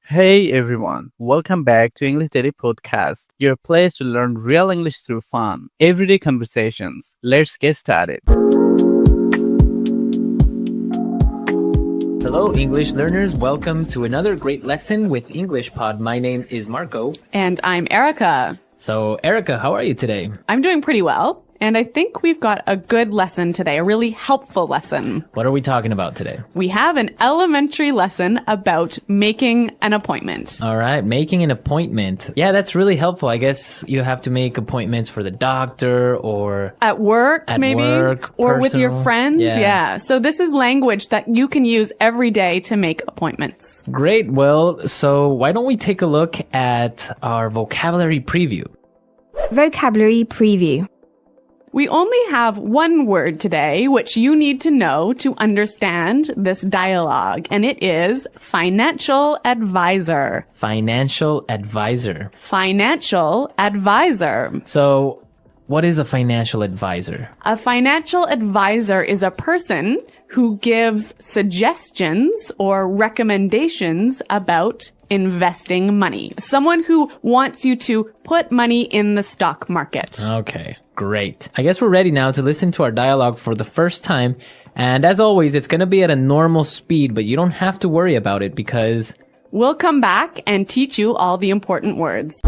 Hey everyone, welcome back to English Daily Podcast, your place to learn real English through fun, everyday conversations. Let's get started. Hello, English learners. Welcome to another great lesson with English Pod. My name is Marco. And I'm Erica. So, Erica, how are you today? I'm doing pretty well. And I think we've got a good lesson today, a really helpful lesson. What are we talking about today? We have an elementary lesson about making an appointment. All right, making an appointment. Yeah, that's really helpful. I guess you have to make appointments for the doctor or At work, maybe, or with your personal. friends. Yeah. So this is language that you can use every day to make appointments. Great. Well, so why don't we take a look at our vocabulary preview? Vocabulary preview. We only have one word today, which you need to know to understand this dialogue, and it is financial advisor. Financial advisor. Financial advisor. So, what is a financial advisor? A financial advisor is a person who gives suggestions or recommendations about investing money. Someone who wants you to put money in the stock market. Okay, great. I guess we're ready now to listen to our dialogue for the first time. And as always, it's going to be at a normal speed, but you don't have to worry about it because We'll come back and teach you all the important words.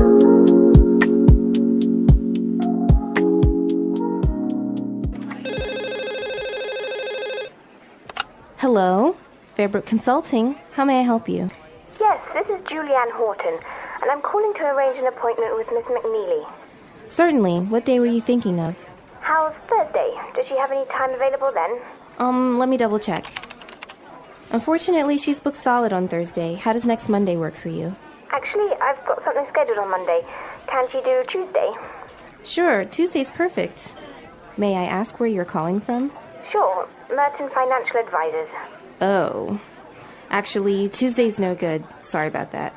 Hello, Fairbrook Consulting. How may I help you? Yes, this is Julianne Horton, and I'm calling to arrange an appointment with Miss McNeely. Certainly. What day were you thinking of? How's Thursday? Does she have any time available then? Let me double check. Unfortunately, she's booked solid on Thursday. How does next Monday work for you? Actually, I've got something scheduled on Monday. Can she do Tuesday? Sure, Tuesday's perfect. May I ask where you're calling from? Sure, Merton Financial Advisors. Oh. Actually, Tuesday's no good. Sorry about that.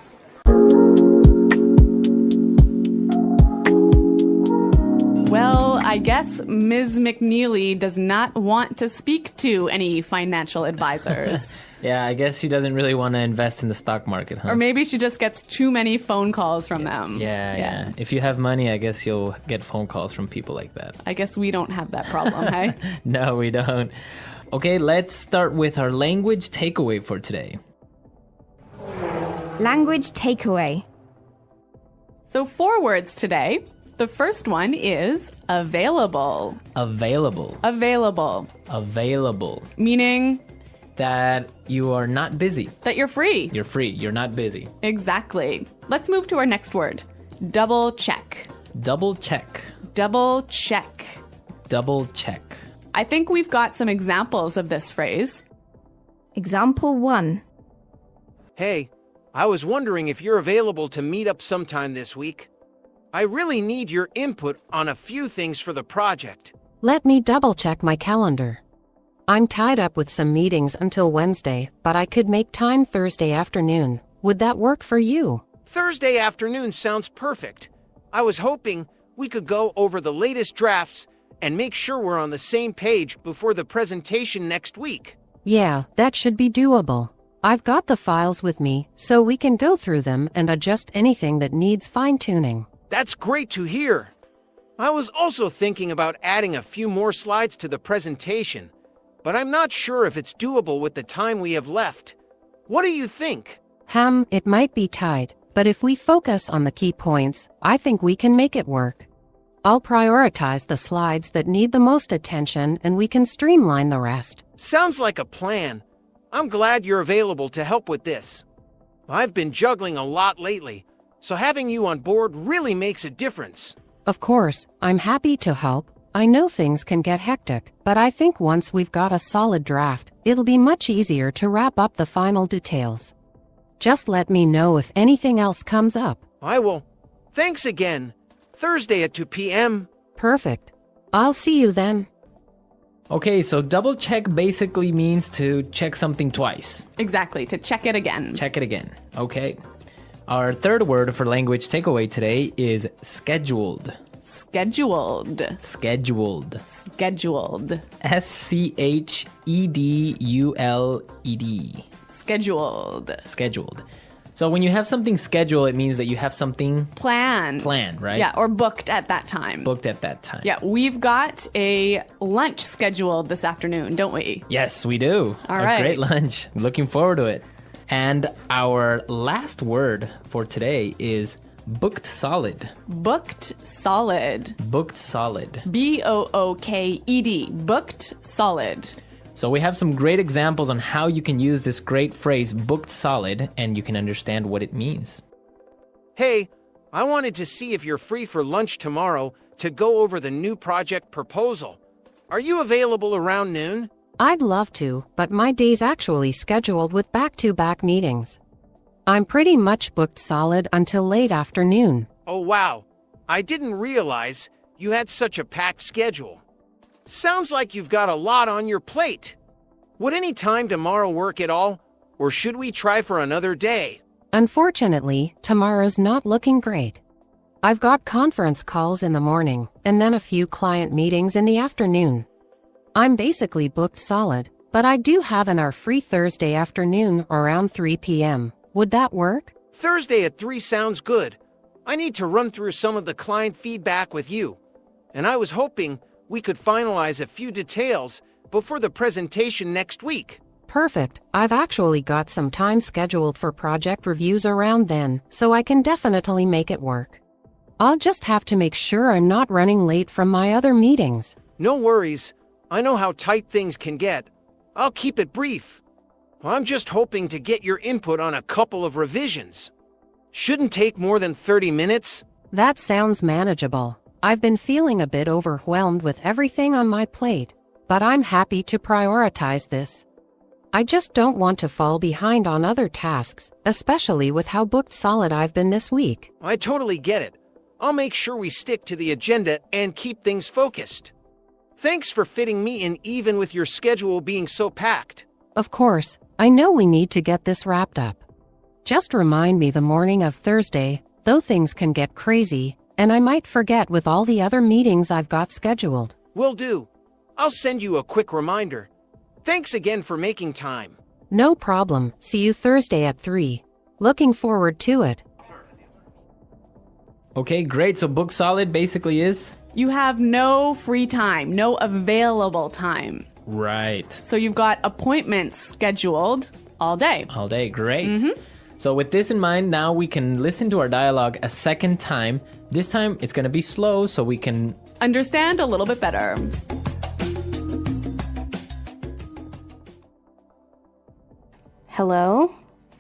Well, I guess Ms. McNeely does not want to speak to any financial advisors. yeah, I guess she doesn't really want to invest in the stock market, huh? Or maybe she just gets too many phone calls from them. Yeah. If you have money, I guess you'll get phone calls from people like that. I guess we don't have that problem, hey? No, we don't. Okay, let's start with our language takeaway for today. Language takeaway. So 4 words today. The first one is available. Available. Available. Available. Meaning That you are not busy. that you're free. You're free. You're not busy. Exactly. Let's move to our next word. Double check. Double check. Double check. Double check. I think we've got some examples of this phrase. Example 1. Hey, I was wondering if you're available to meet up sometime this week. I really need your input on a few things for the project. Let me double-check my calendar. I'm tied up with some meetings until Wednesday, but I could make time Thursday afternoon. Would that work for you? Thursday afternoon sounds perfect. I was hoping we could go over the latest drafts and make sure we're on the same page before the presentation next week. Yeah, that should be doable. I've got the files with me, so we can go through them and adjust anything that needs fine-tuning. That's great to hear. I was also thinking about adding a few more slides to the presentation, but I'm not sure if it's doable with the time we have left. What do you think? It might be tight, but if we focus on the key points, I think we can make it work. I'll prioritize the slides that need the most attention and we can streamline the rest. Sounds like a plan. I'm glad you're available to help with this. I've been juggling a lot lately, so having you on board really makes a difference. Of course, I'm happy to help. I know things can get hectic, but I think once we've got a solid draft, it'll be much easier to wrap up the final details. Just let me know if anything else comes up. I will. Thanks again. Thursday at 2 p.m. Perfect. I'll see you then. Okay, so double check basically means to check something twice. Exactly, to check it again. Check it again. Okay. Our third word for language takeaway today is scheduled. Scheduled. Scheduled. Scheduled. scheduled. Scheduled. Scheduled. So when you have something scheduled, it means that you have something Planned. right? Yeah, or booked at that time. Booked at that time. Yeah, we've got a lunch scheduled this afternoon, don't we? Yes, we do. All a right. great lunch. Looking forward to it. And our last word for today is booked solid. Booked solid. Booked solid. B-O-O-K-E-D. Booked solid. So we have some great examples on how you can use this great phrase, booked solid, and you can understand what it means. Hey, I wanted to see if you're free for lunch tomorrow to go over the new project proposal. Are you available around noon? I'd love to, but my day's actually scheduled with back-to-back meetings. I'm pretty much booked solid until late afternoon. Oh, wow. I didn't realize you had such a packed schedule. Sounds like you've got a lot on your plate. Would any time tomorrow work at all, or should we try for another day? Unfortunately, tomorrow's not looking great. I've got conference calls in the morning, and then a few client meetings in the afternoon. I'm basically booked solid, but I do have an hour free Thursday afternoon around 3 p.m. Would that work? Thursday at 3 sounds good. I need to run through some of the client feedback with you, and I was hoping we could finalize a few details before the presentation next week. Perfect. I've actually got some time scheduled for project reviews around then, so I can definitely make it work. I'll just have to make sure I'm not running late from my other meetings. No worries. I know how tight things can get. I'll keep it brief. I'm just hoping to get your input on a couple of revisions. Shouldn't take more than 30 minutes. That sounds manageable. I've been feeling a bit overwhelmed with everything on my plate, but I'm happy to prioritize this. I just don't want to fall behind on other tasks, especially with how booked solid I've been this week. I totally get it. I'll make sure we stick to the agenda and keep things focused. Thanks for fitting me in even with your schedule being so packed. Of course, I know we need to get this wrapped up. Just remind me the morning of Thursday, though things can get crazy, and I might forget with all the other meetings I've got scheduled. Will do. I'll send you a quick reminder. Thanks again for making time. No problem. See you Thursday at 3. Looking forward to it. Okay, great. So booked solid basically is? You have no free time, no available time. Right. So you've got appointments scheduled all day. All day, great. So with this in mind, now we can listen to our dialogue a second time. This time it's going to be slow so we can Understand a little bit better. Hello?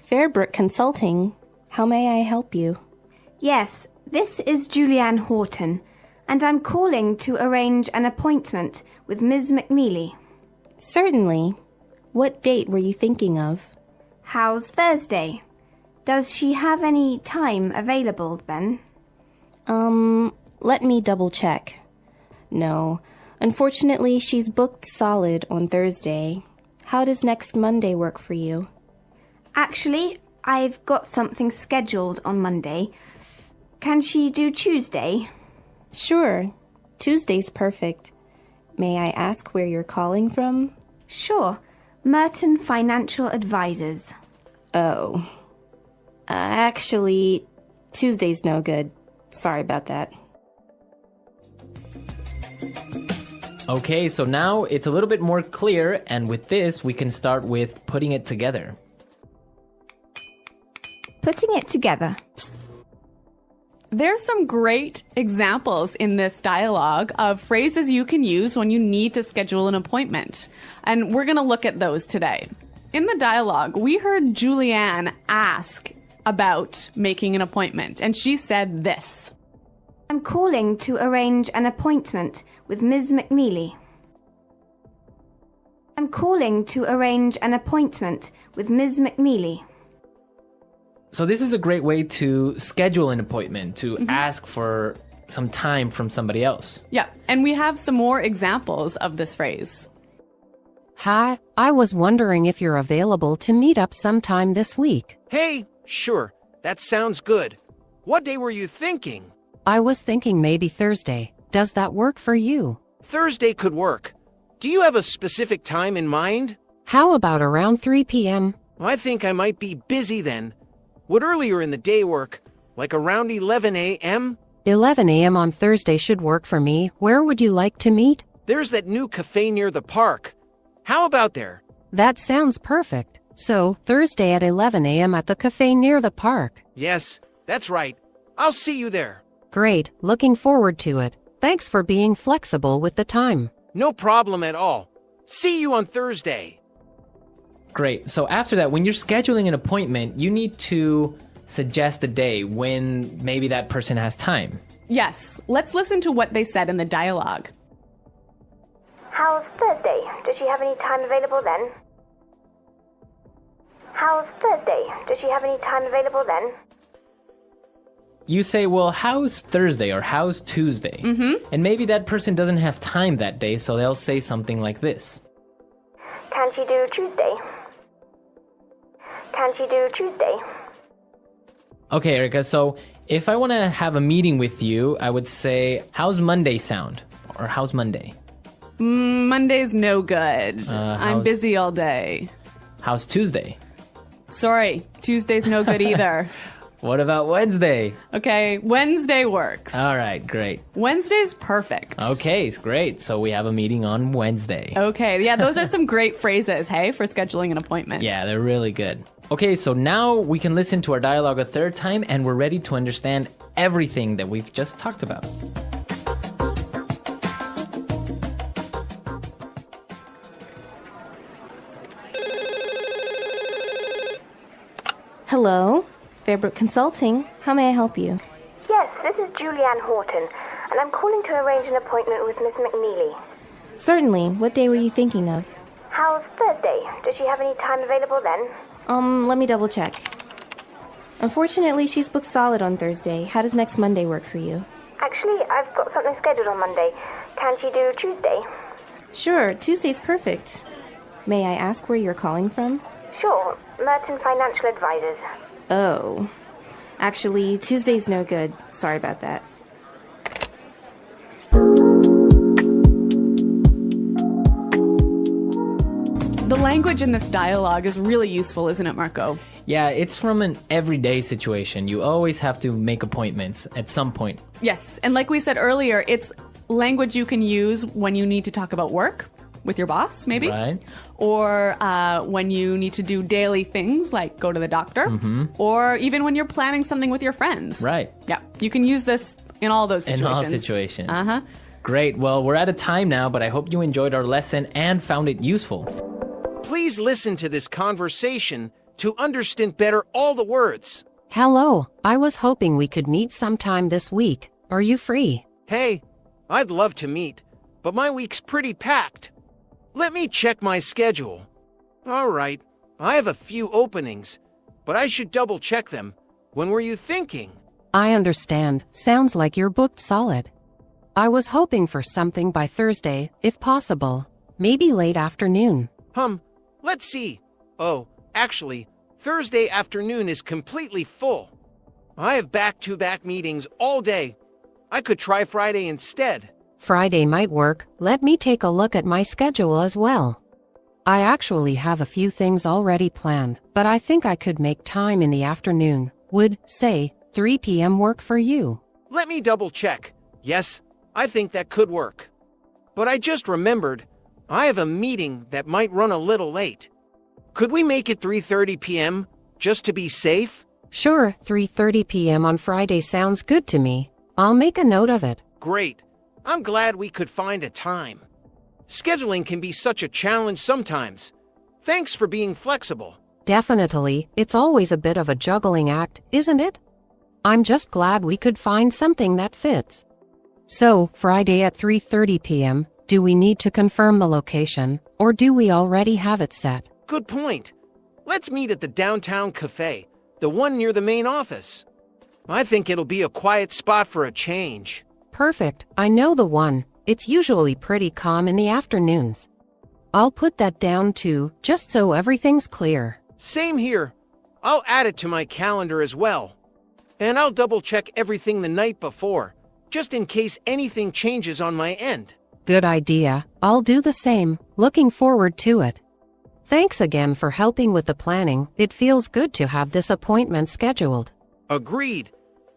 Fairbrook Consulting. How may I help you? Yes, this is Julianne Horton, and I'm calling to arrange an appointment with Ms. McNeely. Certainly. What date were you thinking of? How's Thursday? Does she have any time available then? Let me double check. No, unfortunately she's booked solid on Thursday. How does next Monday work for you? Actually, I've got something scheduled on Monday. Can she do Tuesday? Sure. Tuesday's perfect. May I ask where you're calling from? Sure. Merton Financial Advisors. Oh. Actually, Tuesday's no good. Sorry about that. Okay, so now it's a little bit more clear, and with this, we can start with putting it together. Putting it together. There's some great examples in this dialogue of phrases you can use when you need to schedule an appointment. And we're going to look at those today. In the dialogue, we heard Julianne ask about making an appointment, and she said this. I'm calling to arrange an appointment with Ms. McNeely. I'm calling to arrange an appointment with Ms. McNeely. So this is a great way to schedule an appointment, to ask for some time from somebody else. Yeah, and we have some more examples of this phrase. Hi, I was wondering if you're available to meet up sometime this week. Hey, sure, that sounds good. What day were you thinking? I was thinking maybe Thursday. Does that work for you? Thursday could work. Do you have a specific time in mind? How about around 3 p.m.? I think I might be busy then. Would earlier in the day work, like around 11 a.m.? 11 a.m. on Thursday should work for me. Where would you like to meet? There's that new cafe near the park. How about there? That sounds perfect. So, Thursday at 11 a.m. at the cafe near the park. Yes, that's right. I'll see you there. Great, looking forward to it. Thanks for being flexible with the time. No problem at all. See you on Thursday. Great. So after that, when you're scheduling an appointment, you need to suggest a day when maybe that person has time. Yes, let's listen to what they said in the dialogue. How's Thursday? Does she have any time available then? How's Thursday? Does she have any time available then? You say, well, how's Thursday or how's Tuesday? And maybe that person doesn't have time that day, so they'll say something like this. Can she do Tuesday? Can she do Tuesday? Okay, Erica, so if I want to have a meeting with you, I would say, how's Monday sound? Or how's Monday? Monday's no good. I'm how's- busy all day. How's Tuesday? Sorry, Tuesday's no good either. What about Wednesday? Okay, Wednesday works. All right, great. Wednesday's perfect. Okay, it's great. So we have a meeting on Wednesday. Okay, yeah, those are some great phrases, hey, for scheduling an appointment. Yeah, they're really good. Okay, so now we can listen to our dialogue a third time and we're ready to understand everything that we've just talked about. Hello, Fairbrook Consulting. How may I help you? Yes, this is Julianne Horton, and I'm calling to arrange an appointment with Miss McNeely. Certainly. What day were you thinking of? How's Thursday? Does she have any time available then? Let me double check. Unfortunately, she's booked solid on Thursday. How does next Monday work for you? Actually, I've got something scheduled on Monday. Can she do Tuesday? Sure, Tuesday's perfect. May I ask where you're calling from? Sure, Merton Financial Advisors. Oh. Actually, Tuesday's no good. Sorry about that. The language in this dialogue is really useful, isn't it, Marco? Yeah, it's from an everyday situation. You always have to make appointments at some point. Yes, and like we said earlier, it's language you can use when you need to talk about work with your boss, maybe. Right. Or when you need to do daily things like go to the doctor. Or even when you're planning something with your friends. Right. Yeah, you can use this in all those situations. In all situations. Uh-huh. Great. Well, we're out of time now, but I hope you enjoyed our lesson and found it useful. Please listen to this conversation to understand better all the words. Hello, I was hoping we could meet sometime this week. Are you free? Hey, I'd love to meet, but my week's pretty packed. Let me check my schedule. All right, I have a few openings, but I should double check them. When were you thinking? I understand. Sounds like you're booked solid. I was hoping for something by Thursday, if possible. Maybe late afternoon. Let's see. Oh, actually, Thursday afternoon is completely full. I have back-to-back meetings all day. I could try Friday instead. Friday might work. Let me take a look at my schedule as well. I actually have a few things already planned, but I think I could make time in the afternoon. Would, say, 3 p.m. work for you? Let me double-check. Yes, I think that could work. But I just remembered, I have a meeting that might run a little late. Could we make it 3:30 p.m., just to be safe? Sure, 3:30 p.m. on Friday sounds good to me. I'll make a note of it. Great. I'm glad we could find a time. Scheduling can be such a challenge sometimes. Thanks for being flexible. Definitely, it's always a bit of a juggling act, isn't it? I'm just glad we could find something that fits. So, Friday at 3:30 p.m., do we need to confirm the location, or do we already have it set? Good point. Let's meet at the downtown cafe, the one near the main office. I think it'll be a quiet spot for a change. Perfect, I know the one. It's usually pretty calm in the afternoons. I'll put that down too, just so everything's clear. Same here. I'll add it to my calendar as well. And I'll double-check everything the night before, just in case anything changes on my end. Good idea. I'll do the same. Looking forward to it. Thanks again for helping with the planning. It feels good to have this appointment scheduled. Agreed.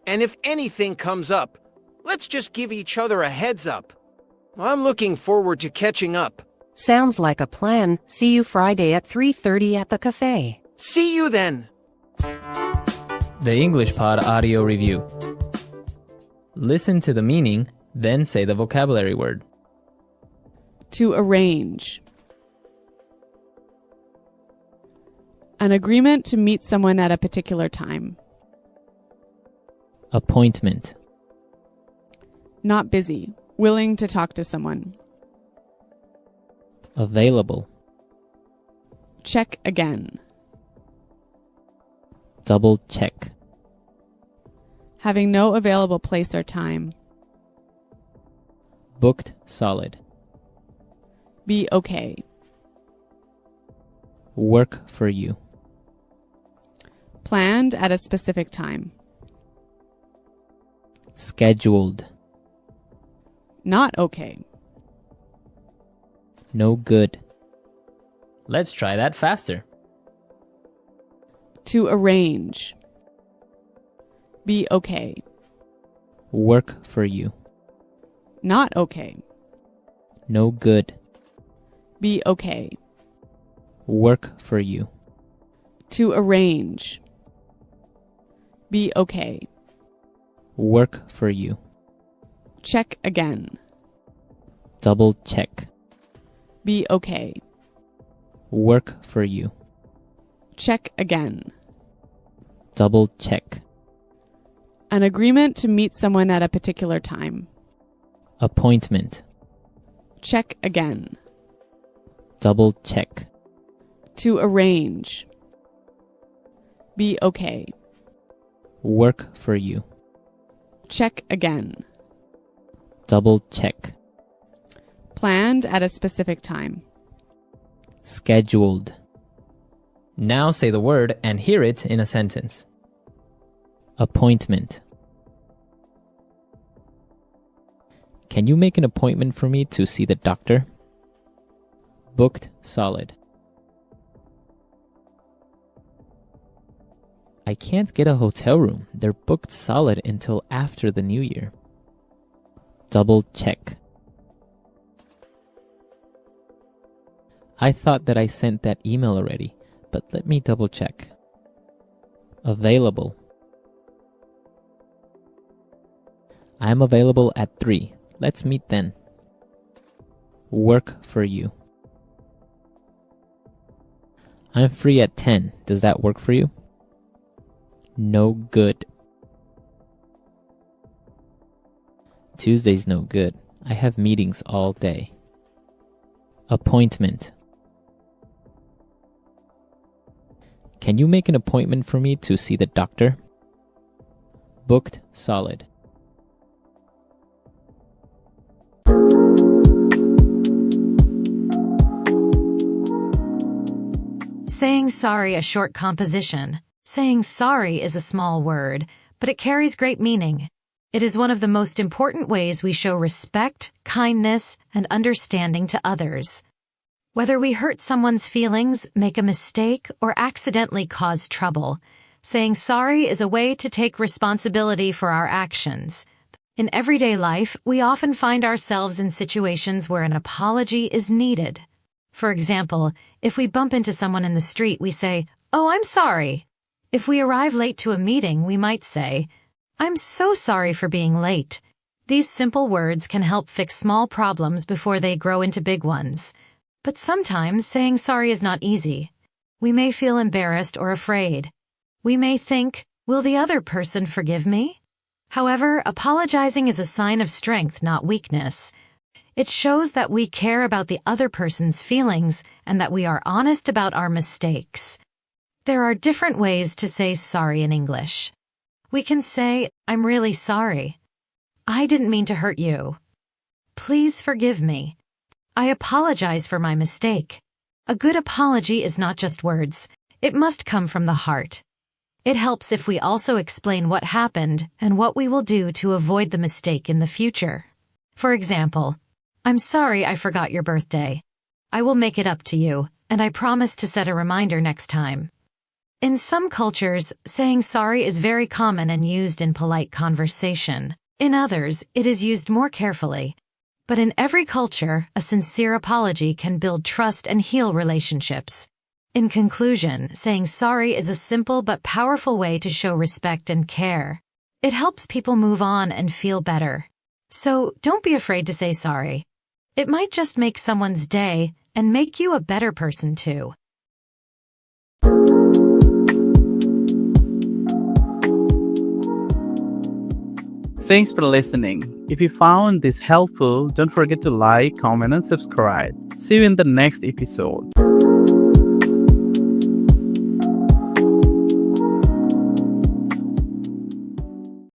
And if anything comes up, let's just give each other a heads up. I'm looking forward to catching up. Sounds like a plan. See you Friday at 3:30 at the cafe. See you then. The English Pod audio review. Listen to the meaning, then say the vocabulary word. To arrange. An agreement to meet someone at a particular time. Appointment. Not busy. Willing to talk to someone. Available. Check again. Double check. Having no available place or time. Booked solid. Be okay. Work for you. Planned at a specific time. Scheduled. Not okay. No good. Let's try that faster. To arrange. Be okay. Work for you. Not okay. No good. Be okay. Work for you. To arrange. Be okay. Work for you. Check again. Double check. Be okay. Work for you. Check again. Double check. An agreement to meet someone at a particular time. Appointment. Check again. Double check. To arrange. Be okay. Work for you. Check again. Double check. Planned at a specific time. Scheduled. Now say the word and hear it in a sentence. Appointment. Can you make an appointment for me to see the doctor? Booked solid. I can't get a hotel room. They're booked solid until after the new year. Double check. I thought that I sent that email already, but let me double check. Available. I'm available at 3. Let's meet then. Work for you. I'm free at 10. Does that work for you? No good. Tuesday's no good. I have meetings all day. Appointment. Can you make an appointment for me to see the doctor? Booked solid. Saying sorry, a short composition. Saying sorry is a small word, but it carries great meaning. It is one of the most important ways we show respect, kindness, and understanding to others. Whether we hurt someone's feelings, make a mistake, or accidentally cause trouble, saying sorry is a way to take responsibility for our actions. In everyday life, we often find ourselves in situations where an apology is needed. For example, if we bump into someone in the street, we say, "Oh, I'm sorry." If we arrive late to a meeting, we might say, "I'm so sorry for being late." These simple words can help fix small problems before they grow into big ones. But sometimes saying sorry is not easy. We may feel embarrassed or afraid. We may think, "Will the other person forgive me?" However, apologizing is a sign of strength, not weakness. It shows that we care about the other person's feelings and that we are honest about our mistakes. There are different ways to say sorry in English. We can say, "I'm really sorry." "I didn't mean to hurt you." "Please forgive me." "I apologize for my mistake." A good apology is not just words. It must come from the heart. It helps if we also explain what happened and what we will do to avoid the mistake in the future. For example, "I'm sorry I forgot your birthday. I will make it up to you. and I promise to set a reminder next time. In some cultures, saying sorry is very common and used in polite conversation. In others, it is used more carefully. But in every culture, a sincere apology can build trust and heal relationships. In conclusion, saying sorry is a simple but powerful way to show respect and care. It helps people move on and feel better. So don't be afraid to say sorry. It might just make someone's day and make you a better person too. Thanks for listening. If you found this helpful, don't forget to like, comment, and subscribe. See you in the next episode.